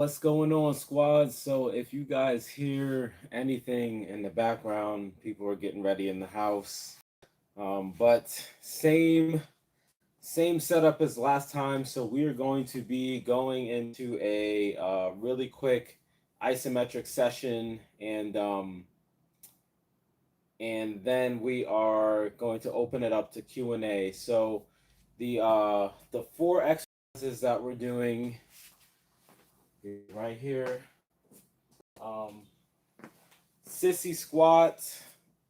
What's going on, squad? So, if you guys hear anything in the background, people are getting ready in the house. But same setup as last time. So, we are going to be going into a really quick isometric session, and then we are going to open it up to Q&A. So, the four exercises that we're doing right here. Um, Sissy squat,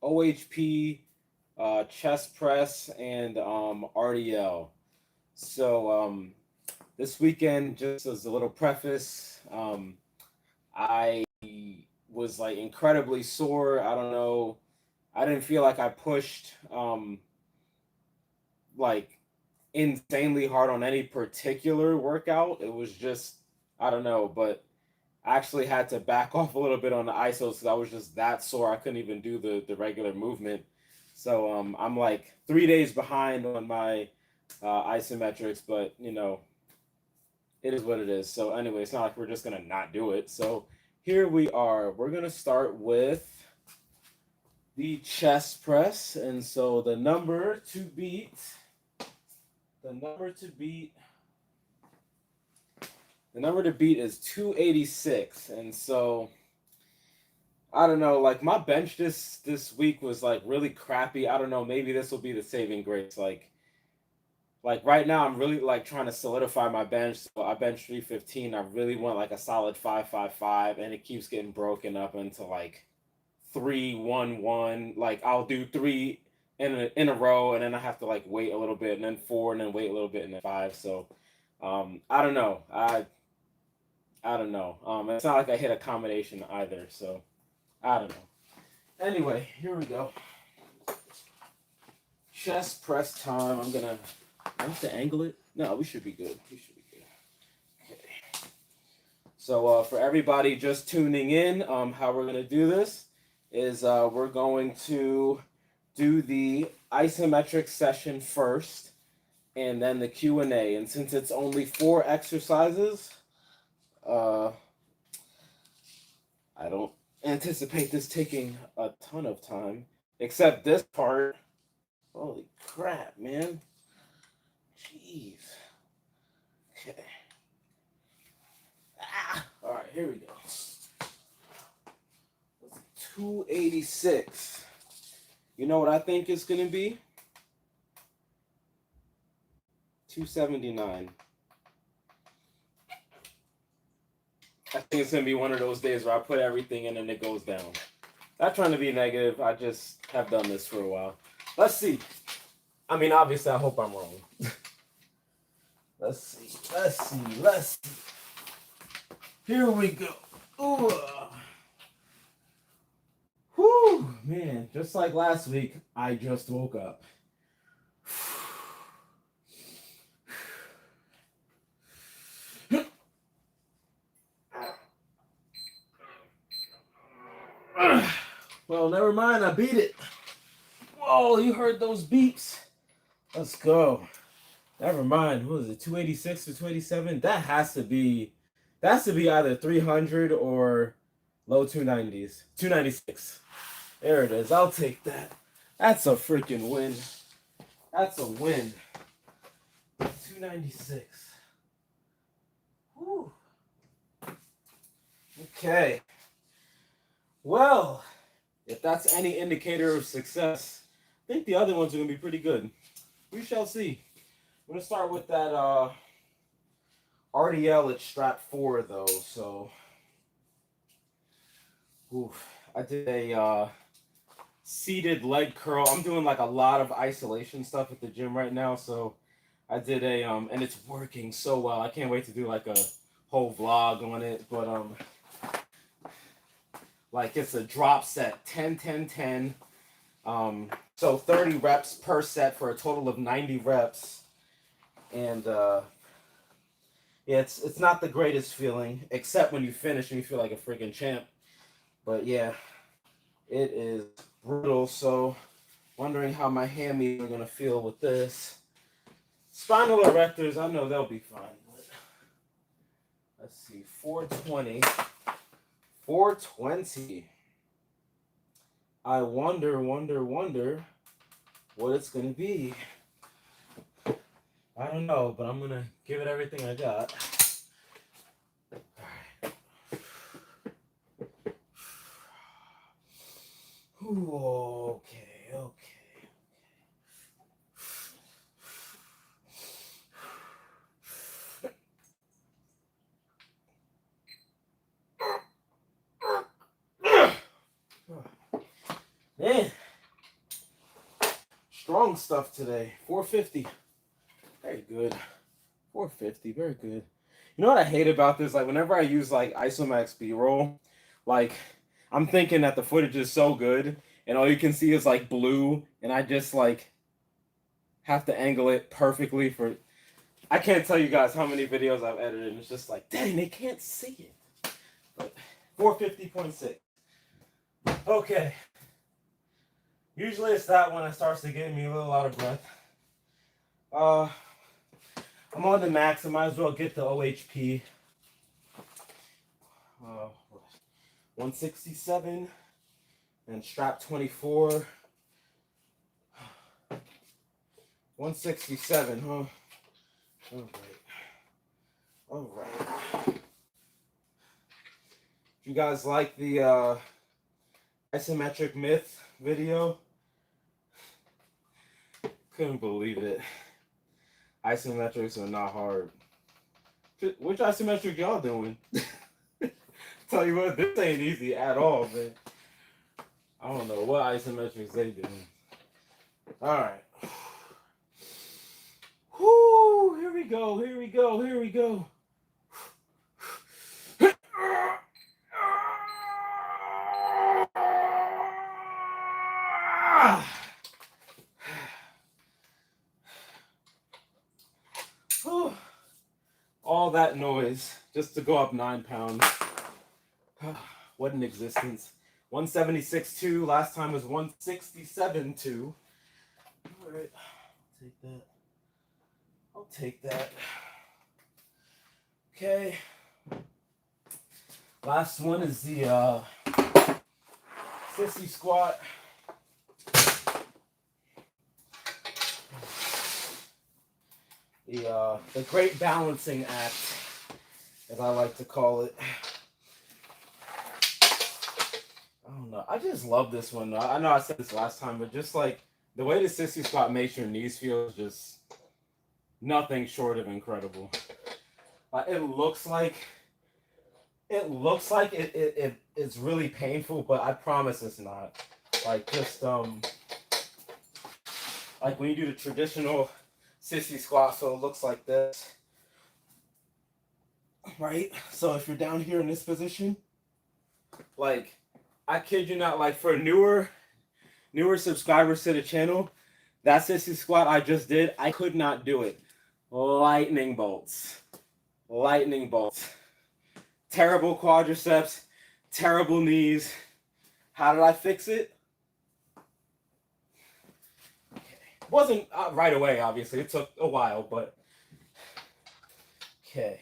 OHP, chest press, and RDL. So this weekend, just as a little preface, I was like incredibly sore. I don't know. I didn't feel like I pushed like insanely hard on any particular workout. It was just I don't know, but I actually had to back off a little bit on the isos because I was just that sore. I couldn't even do the regular movement. So I'm like 3 days behind on my isometrics, but it is what it is. So anyway, it's not like we're just gonna not do it. So here we are. We're gonna start with the chest press, and so the number to beat the number to beat is 286, and so I don't know, like my bench this week was like really crappy. I don't know, maybe this will be the saving grace. Like right now I'm really like trying to solidify my bench. So I bench 315. I really want like a solid 555, and it keeps getting broken up into like 3-1-1. Like I'll do three in a row, and then I have to like wait a little bit, and then four, and then wait a little bit, and then five. So I don't know. I don't know. It's not like I hit a combination either, so I don't know. Anyway, here we go. Chest press time. I have to angle it. No, we should be good. We should be good. Okay. So for everybody just tuning in, how we're gonna do this is we're going to do the isometric session first, and then the Q&A. And since it's only 4 exercises, I don't anticipate this taking a ton of time, except this part. Holy crap, man. Jeez. Okay. All right, here we go. 286. You know what I think it's going to be? 279. I think it's going to be one of those days where I put everything in and it goes down. Not trying to be negative. I just have done this for a while. Let's see. I mean, obviously, I hope I'm wrong. Let's see. Here we go. Ooh. Whew, man. Just like last week, I just woke up. Well, never mind. I beat it. Whoa, you heard those beeps? Let's go. Never mind. What was it? 286 or 287? That's to be either 300 or low 290s. 296. There it is. I'll take that. That's a freaking win. That's a win. 296. Whew. Okay. Well, if that's any indicator of success, I think the other ones are going to be pretty good. We shall see. I'm going to start with that RDL at strap 4, though. So, I did a seated leg curl. I'm doing like a lot of isolation stuff at the gym right now. So, I did and it's working so well. I can't wait to do like a whole vlog on it. But, like it's a drop set, 10-10-10. So 30 reps per set for a total of 90 reps. And yeah, it's not the greatest feeling, except when you finish and you feel like a freaking champ. But yeah, it is brutal. So wondering how my hammies are gonna feel with this. Spinal erectors, I know they'll be fine. But let's see. 420. 420. I wonder what it's gonna be. I don't know, but I'm gonna give it everything I got. Ooh, okay. Man, strong stuff today. 450. Very good. 450, very good. You know what I hate about this? Like, whenever I use, like, Isomax B-roll, like, I'm thinking that the footage is so good, and all you can see is, like, blue, and I just, like, have to angle it perfectly for... I can't tell you guys how many videos I've edited, and it's just like, dang, they can't see it. But 450.6. Okay. Usually it's that when it starts to get me a little out of breath. I'm on the max. I might as well get the OHP. 167 and strap 24. 167, huh? All right. If you guys like the isometric myth video, couldn't believe it. Isometrics are not hard. Which isometric y'all doing? Tell you what, this ain't easy at all, man. I don't know what isometrics they doing. All right. Whoo! Here we go. All that noise just to go up 9 pounds. What an existence. 176.2. Last time was 167.2. All right. I'll take that. Okay. Last one is the Sissy squat. The great balancing act, as I like to call it. I don't know. I just love this one. I know I said this last time, but just like the way the Sissy squat makes your knees feel is just nothing short of incredible. It looks like it's really painful, but I promise it's not. Like just like when you do the traditional Sissy squat, so it looks like this, right? So if you're down here in this position, like, I kid you not, like for newer subscribers to the channel, that Sissy squat I just did, I could not do it. Lightning bolts. Terrible quadriceps, terrible knees. How did I fix it? Wasn't right away, obviously. It took a while, but okay.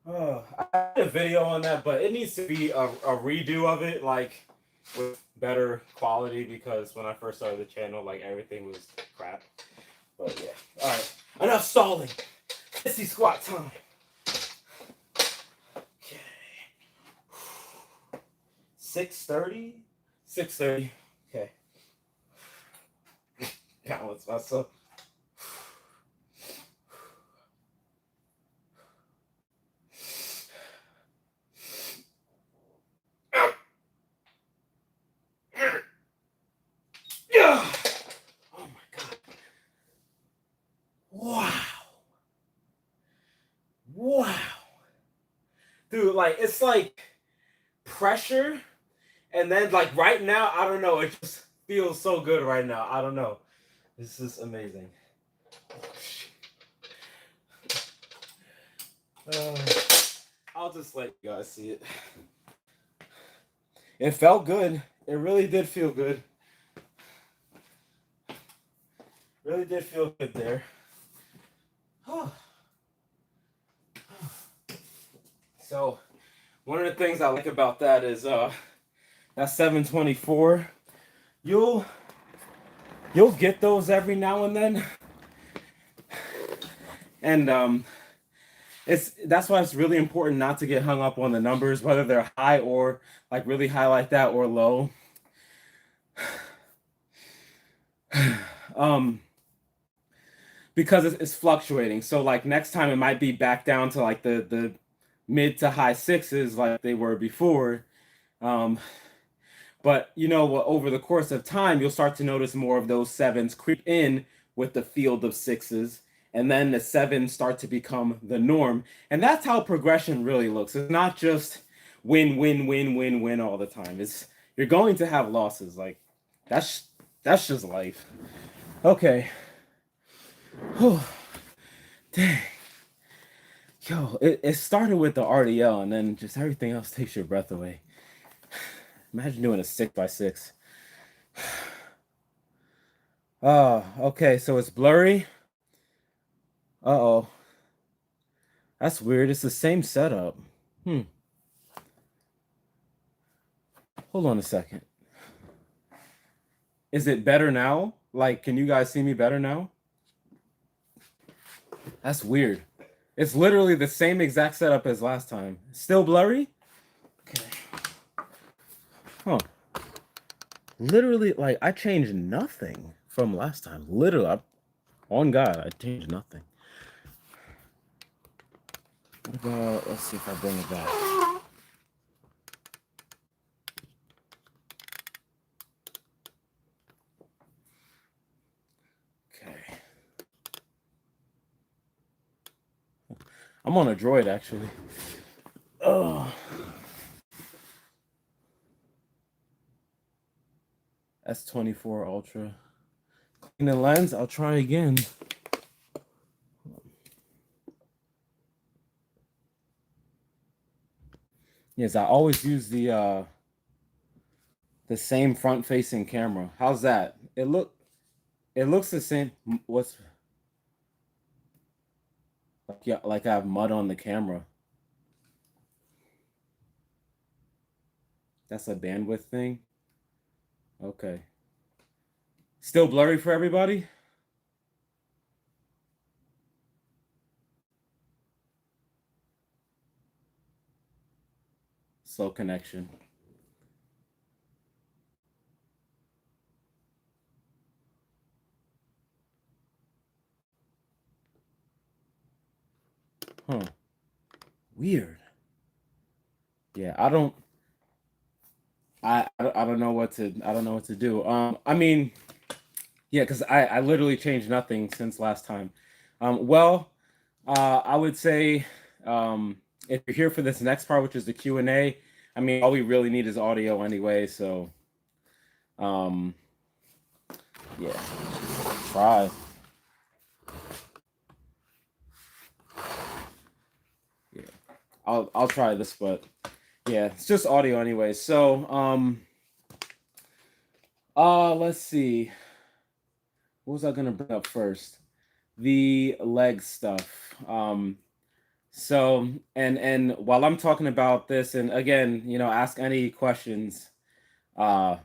Oh, I did a video on that, but it needs to be a redo of it, like with better quality, because when I first started the channel, like everything was crap. But yeah, all right. Enough stalling. Sissy squat time. Okay. 6:30. 6:30. Okay. Balance myself. Oh my God. Wow. Dude, like, it's like pressure, and then like right now, I don't know, it just feels so good right now. I don't know. This is amazing. I'll just let you guys see it. It felt good. It really did feel good. Really did feel good there. So one of the things I like about that is that 724. You'll get those every now and then, and that's why it's really important not to get hung up on the numbers, whether they're high or like really high like that or low. Because it's fluctuating. So like next time it might be back down to like the mid to high sixes like they were before. But you know, over the course of time, you'll start to notice more of those sevens creep in with the field of sixes, and then the sevens start to become the norm. And that's how progression really looks. It's not just win, win, win, win, win all the time. It's you're going to have losses. Like that's just life. Okay. Whew. Dang. Yo, it started with the RDL and then just everything else takes your breath away. Imagine doing a 6x6. Oh, okay, so it's blurry. Uh-oh. That's weird. It's the same setup. Hold on a second. Is it better now? Like, can you guys see me better now? That's weird. It's literally the same exact setup as last time. Still blurry? Okay. Huh. Literally, like, I changed nothing from last time. Literally, on God, I changed nothing. What about, let's see if I bring it back. Okay. I'm on a Droid, actually. Oh. S24 Ultra. Clean the lens. I'll try again. Yes, I always use the same front-facing camera. How's that? It looks the same. What's like I have mud on the camera. That's a bandwidth thing. Okay. Still blurry for everybody? Slow connection. Huh. Weird. Yeah, I don't know what to do. I mean, yeah, because I literally changed nothing since last time. Well, I would say if you're here for this next part, which is the Q&A, I mean, all we really need is audio anyway, so yeah, try. Yeah, I'll try this, but yeah, it's just audio anyway. So let's see. What was I gonna bring up first? The leg stuff. So and while I'm talking about this, and again, you know, ask any questions, and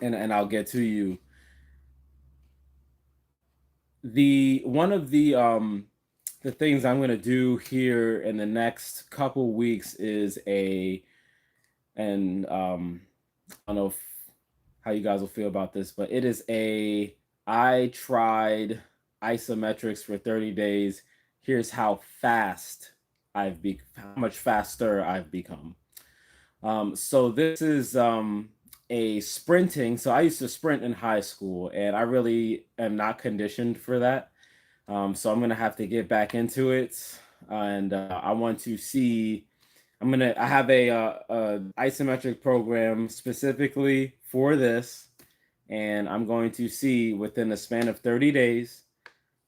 I'll get to you. One of the things I'm gonna do here in the next couple weeks is and I don't know how you guys will feel about this, but it is I tried isometrics for 30 days. Here's how fast how much faster I've become. So this is a sprinting. So I used to sprint in high school, and I really am not conditioned for that. So I'm gonna have to get back into it, and I want to see. I have a isometric program specifically for this, and I'm going to see within the span of 30 days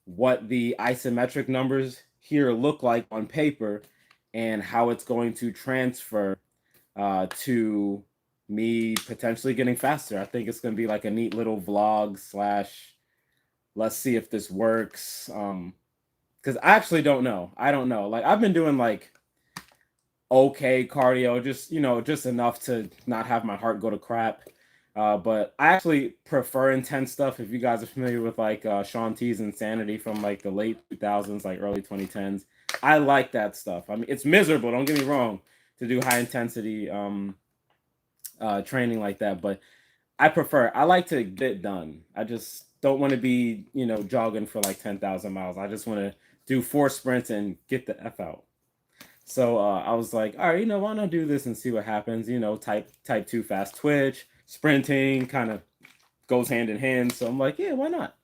what the isometric numbers here look like on paper and how it's going to transfer to me potentially getting faster. I think it's going to be like a neat little vlog / let's see if this works. Because I actually don't know. I don't know. Like I've been doing like okay cardio, just just enough to not have my heart go to crap. But I actually prefer intense stuff. If you guys are familiar with like Sean T's Insanity from like the late 2000s, like early 2010s, I like that stuff. I mean, it's miserable. Don't get me wrong to do high intensity training like that, but I prefer. I like to get it done. I just don't want to be jogging for like 10,000 miles. I just want to do 4 sprints and get the f out. So I was like, all right, why not do this and see what happens? Type 2 fast twitch, sprinting kind of goes hand in hand. So I'm like, yeah, why not?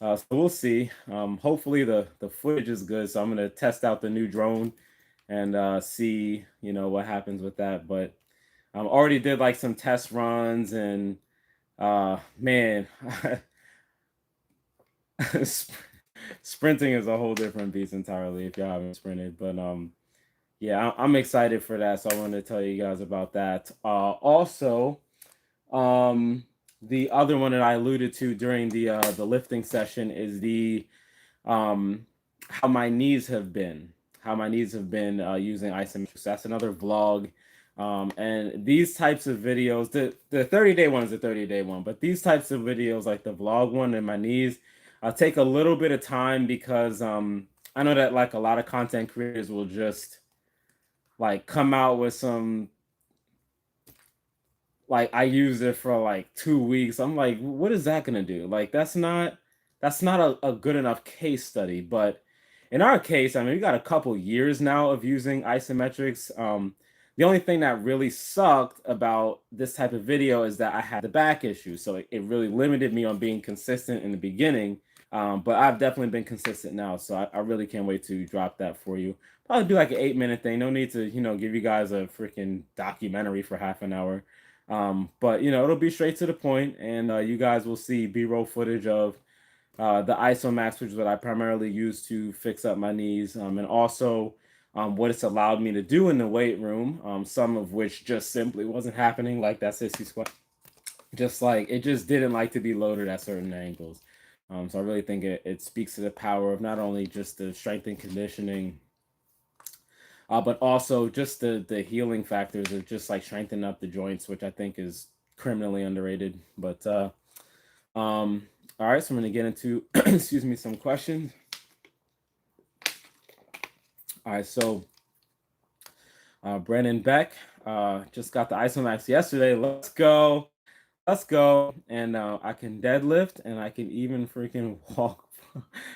So we'll see. Hopefully the footage is good. So I'm gonna test out the new drone and see what happens with that. But already did like some test runs and man, sprinting is a whole different beast entirely if y'all haven't sprinted. But yeah, I'm excited for that. So I wanted to tell you guys about that. Also, um, the other one that I alluded to during the lifting session is the um, how my knees have been, using Isometric. That's another vlog. And these types of videos, the 30-day one is the 30-day one, but these types of videos, like the vlog one and my knees, take a little bit of time because I know that like a lot of content creators will just like come out with some like I used it for like 2 weeks. I'm like, what is that gonna do? Like that's not a good enough case study. But in our case, I mean, we got a couple years now of using isometrics. The only thing that really sucked about this type of video is that I had the back issue, so it really limited me on being consistent in the beginning. But I've definitely been consistent now, so I really can't wait to drop that for you. Probably do like an 8 minute thing. No need to, give you guys a freaking documentary for half an hour. But it'll be straight to the point, and you guys will see B-roll footage of the Isomax, which is what I primarily use to fix up my knees, and also what it's allowed me to do in the weight room. Some of which just simply wasn't happening, like that Sissy squat. Just like it just didn't like to be loaded at certain angles. So I really think it speaks to the power of not only just the strength and conditioning, but also just the healing factors of just like strengthening up the joints, which I think is criminally underrated. But all right, so I'm gonna get into excuse me, some questions. All right, so Brennan Beck just got the Isomax yesterday. Let's go. Let's go. And I can deadlift and I can even freaking walk.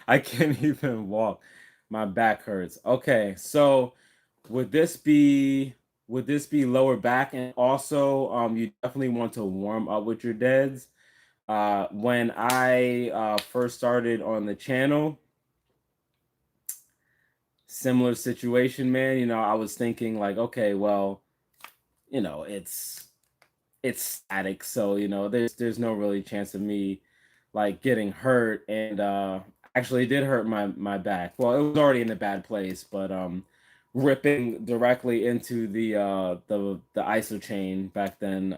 I can't even walk. My back hurts. Okay, so would this be lower back? And also you definitely want to warm up with your deads. When I first started on the channel, similar situation, man. I was thinking like, okay, well, it's static, so there's no really chance of me like getting hurt. And actually it did hurt my back. Well, it was already in a bad place, but ripping directly into the iso chain back then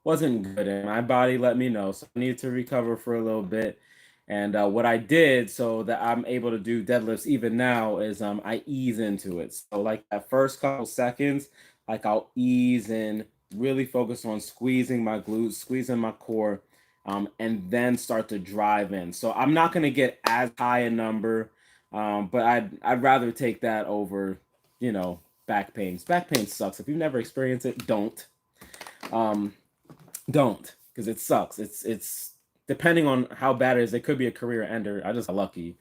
wasn't good, and my body let me know, so I needed to recover for a little bit. And what I did so that I'm able to do deadlifts even now is I ease into it. So like that first couple seconds, like I'll ease in, really focus on squeezing my glutes, squeezing my core, and then start to drive in. So I'm not going to get as high a number, but I'd rather take that over, back pain. Back pain sucks. If you've never experienced it, um, don't, because it sucks. It's depending on how bad it is, it could be a career ender. I just got lucky.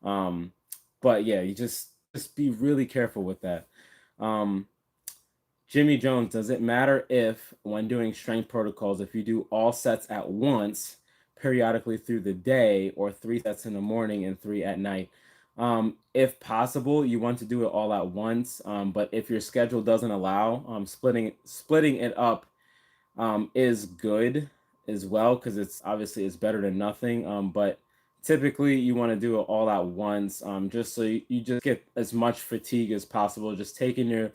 Um, but yeah, you just be really careful with that. Um, Jimmy Jones, does it matter if, when doing strength protocols, if you do all sets at once, periodically through the day, or 3 sets in the morning and 3 at night? If possible, you want to do it all at once. But if your schedule doesn't allow, splitting it up is good as well, because it's better than nothing. But typically you want to do it all at once, just so you just get as much fatigue as possible. Just taking your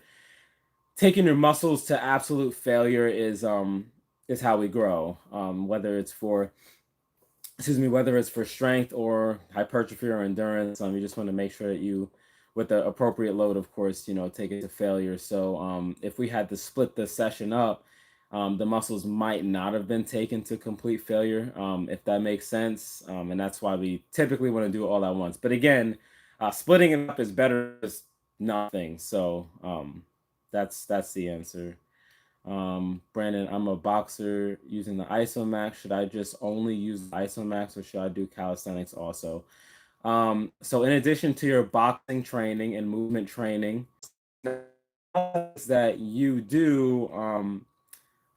muscles to absolute failure is how we grow. Whether it's for strength or hypertrophy or endurance, you just want to make sure that you with the appropriate load, of course, take it to failure. So if we had to split the session up, the muscles might not have been taken to complete failure, if that makes sense. And that's why we typically want to do it all at once. But again, splitting it up is better than just nothing. So that's the answer. Brandon, I'm a boxer using the Isomax. Should I just only use the Isomax, or should I do calisthenics also? So in addition to your boxing training and movement training that you do,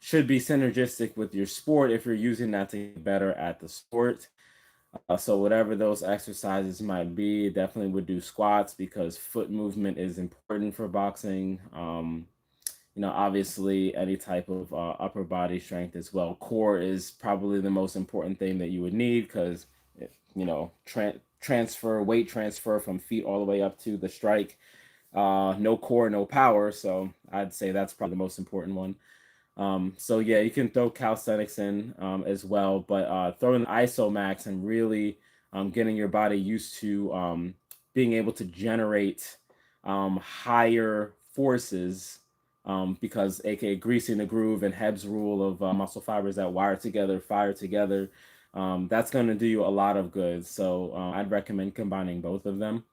should be synergistic with your sport if you're using that to get better at the sport. So whatever those exercises might be, definitely would do squats because foot movement is important for boxing. Obviously any type of upper body strength as well. Core is probably the most important thing that you would need because, transfer, weight transfer from feet all the way up to the strike. No core, no power. So I'd say that's probably the most important one. So yeah, you can throw calisthenics in as well, but throwing the Isomax and really getting your body used to being able to generate higher forces, because aka greasing the groove and Hebb's rule of muscle fibers that wire together, fire together, that's going to do you a lot of good. So I'd recommend combining both of them.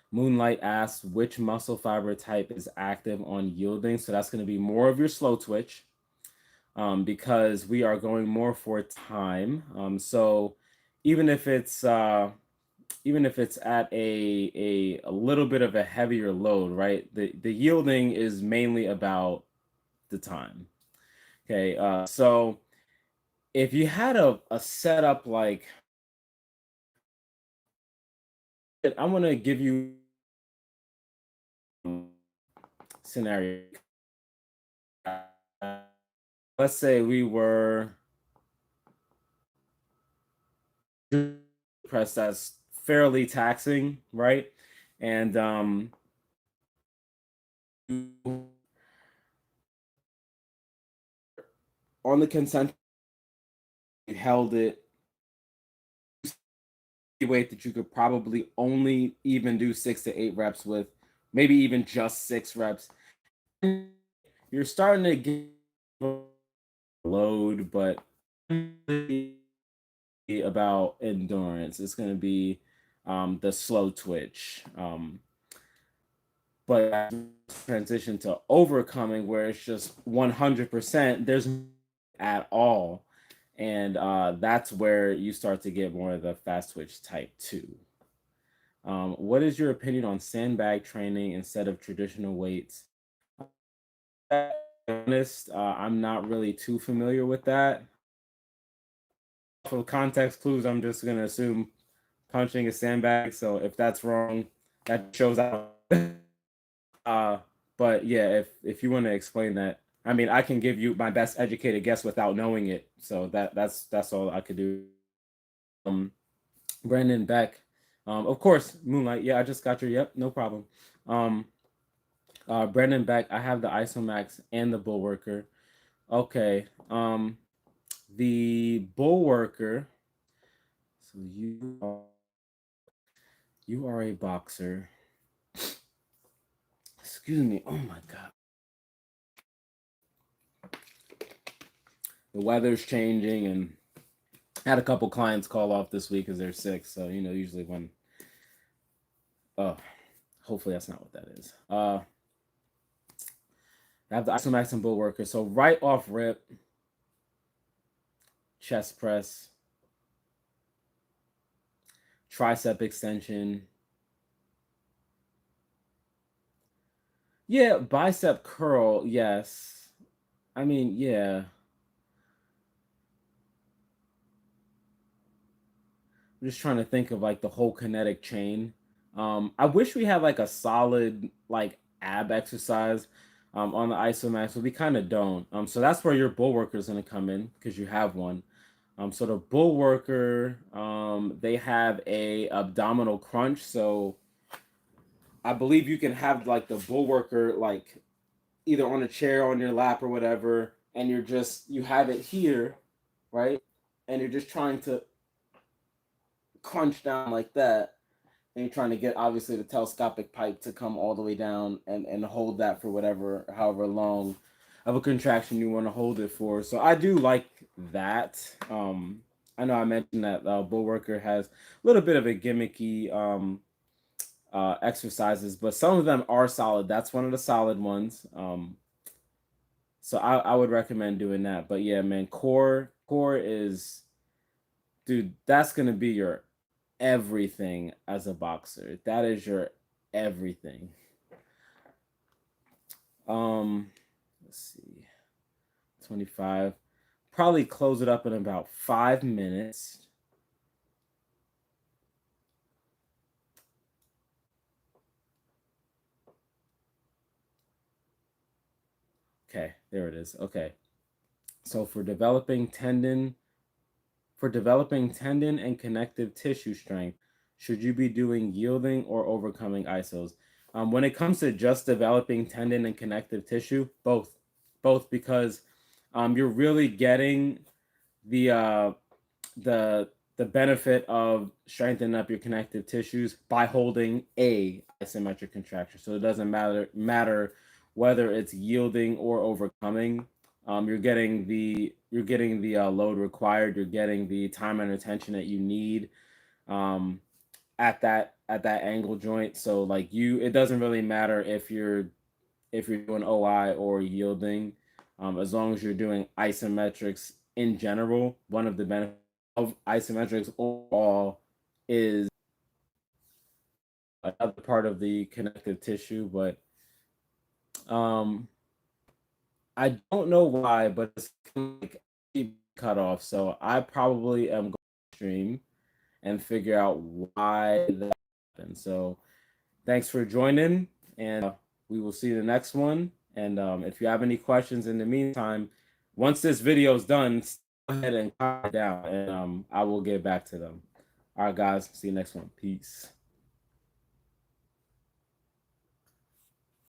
Moonlight asks which muscle fiber type is active on yielding. So that's going to be more of your slow twitch, because we are going more for time. So even if it's at a little bit of a heavier load, right? The yielding is mainly about the time. Okay, so if you had a setup like, I'm gonna give you a scenario. Let's say we were press that's fairly taxing, right? And on the consent, you held it weight that you could probably only even do 6 to 8 reps with, about even just 6 reps. You're starting to get load, but about endurance. It's going to be the slow twitch. But transition to overcoming where it's just 100%, there's at all. And that's where you start to get more of the fast twitch type 2. What is your opinion on sandbag training instead of traditional weights? To be honest, I'm not really too familiar with that. For context clues, I'm just going to assume punching a sandbag. So if that's wrong, that shows out. But yeah, if you want to explain that, I mean, I can give you my best educated guess without knowing it. So that's all I could do. Brandon Beck, of course, Moonlight. Yeah, I just got your. Yep, no problem. Brandon Beck, I have the Isomax and the Bullworker. Okay. The Bullworker. So you are a boxer. Excuse me. Oh my god. The weather's changing, and I had a couple clients call off this week because they're sick. So usually when. Oh, hopefully that's not what that is. I have the Isomax and Bullworker. So right off rip, chest press, tricep extension. Yeah, bicep curl, yes. I mean, yeah. I'm just trying to think of like the whole kinetic chain. I wish we had like a solid like ab exercise on the Isomax, but we kind of don't. So that's where your Bullworker is going to come in because you have one. So the Bullworker, they have a abdominal crunch. So I believe you can have like the Bullworker like either on a chair, on your lap, or whatever, and you have it here, right? And you're just trying to crunch down like that, and you're trying to get obviously the telescopic pipe to come all the way down and hold that for however long of a contraction you want to hold it for. So I do like that. I know I mentioned that Bullworker has a little bit of a gimmicky exercises, but some of them are solid. That's one of the solid ones. So I would recommend doing that. But yeah, man, core is, dude, that's gonna be your everything as a boxer. That is your everything. Let's see. 25. Probably close it up in about 5 minutes. Okay, there it is. Okay. So for developing tendon and connective tissue strength, should you be doing yielding or overcoming isos? When it comes to just developing tendon and connective tissue, both because you're really getting the uh, the benefit of strengthening up your connective tissues by holding a isometric contraction. So it doesn't matter whether it's yielding or overcoming. You're getting the load required. You're getting the time and attention that you need um, at that angle joint. So like it doesn't really matter if you're doing OI or yielding, as long as you're doing isometrics in general. One of the benefits of isometrics overall is another part of the connective tissue, but um, I don't know why, but it's like cut off. So I probably am going to stream and figure out why that happened. So thanks for joining, and we will see you the next one. And if you have any questions in the meantime, once this video is done, go ahead and comment down, and I will get back to them. All right, guys. See you next one. Peace.